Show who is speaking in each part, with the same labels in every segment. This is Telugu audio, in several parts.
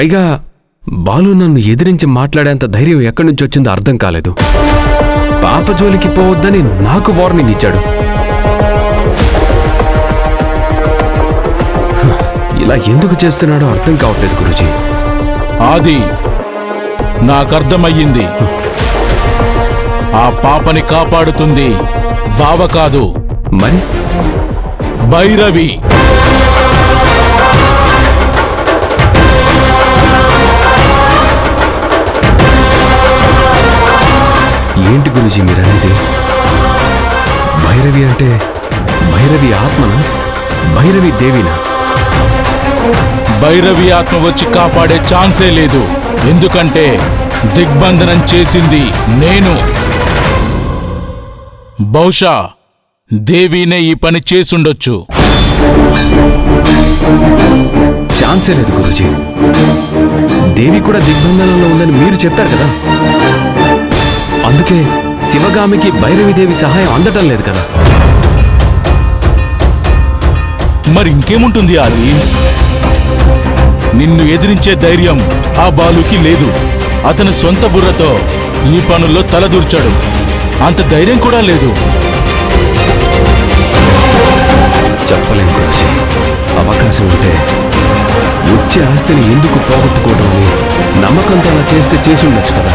Speaker 1: పైగా బాలు నన్ను ఎదిరించి మాట్లాడేంత ధైర్యం ఎక్కడి నుంచి వచ్చిందో అర్థం కాలేదు. పాప జోలికి పోవద్దని నాకు వార్నింగ్ ఇచ్చాడు. ఇలా ఎందుకు చేస్తున్నాడో అర్థం కావట్లేదు గురూజీ.
Speaker 2: ఆది, నాకర్థమయ్యింది. ఆ పాపని కాపాడుతుంది బావ కాదు,
Speaker 1: మరి
Speaker 2: భైరవి.
Speaker 1: ఏంటి గురూజీ మీరనేది? భైరవి అంటే భైరవి ఆత్మనా, భైరవి దేవినా?
Speaker 2: భైరవి ఆత్మ వచ్చి కాపాడే ఛాన్సే లేదు. ఎందుకంటే దిగ్బంధనం చేసింది నేను. బహుశా దేవినే ఈ పని చేసుండొచ్చు.
Speaker 1: ఛాన్సే లేదు గురూజీ. దేవి కూడా దిగ్బంధనంలో ఉందని మీరు చెప్పారు కదా. అందుకే శివగామికి భైరవిదేవి సహాయం అందటం లేదు కదా.
Speaker 2: మరి ఇంకేముంటుంది ఆది? నిన్ను ఎదిరించే ధైర్యం ఆ బాలుకి లేదు. అతని సొంత బుర్రతో ఈ పనుల్లో తలదూర్చాడు. అంత ధైర్యం కూడా లేదు.
Speaker 1: చెప్పలేం గురూజీ. అవకాశం ఉంటే వచ్చే ఆస్తిని ఎందుకు పోగొట్టుకోవడం అని నమ్మకంతో అలా చేస్తే చేసి ఉండొచ్చు కదా.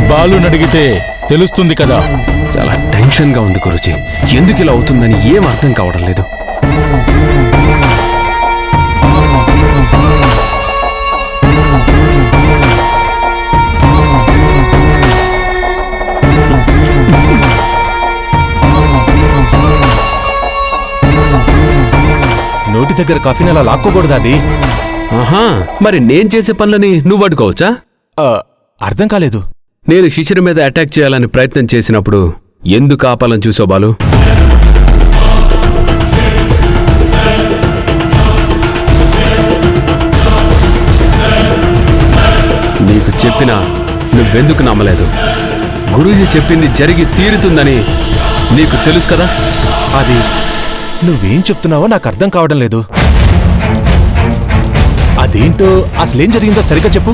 Speaker 2: బాలుని అడిగితే తెలుస్తుంది కదా.
Speaker 1: చాలా టెన్షన్గా ఉంది గురూజీ. ఎందుకు ఇలా అవుతుందని ఏం అర్థం కావడం లేదు.
Speaker 3: నోటి దగ్గర కాఫీని అలా లాక్కోకూడదు అది.
Speaker 1: ఆహా, మరి నేను చేసే పనులని నువ్వు అడ్డుకోవచ్చా?
Speaker 3: అర్థం కాలేదు.
Speaker 1: నేను శిశిర మీద అటాక్ చేయాలని ప్రయత్నం చేసినప్పుడు ఎందుకు ఆపాలని చూసావు బాలు? నీకు చెప్పినా నువ్వెందుకు నమ్మలేదు? గురూజీ చెప్పింది జరిగి తీరుతుందని నీకు తెలుసు కదా.
Speaker 3: అది నువ్వేం చెప్తున్నావో నాకు అర్థం కావడం లేదు. అదేంటో అసలేం జరిగిందో సరిగ్గా చెప్పు.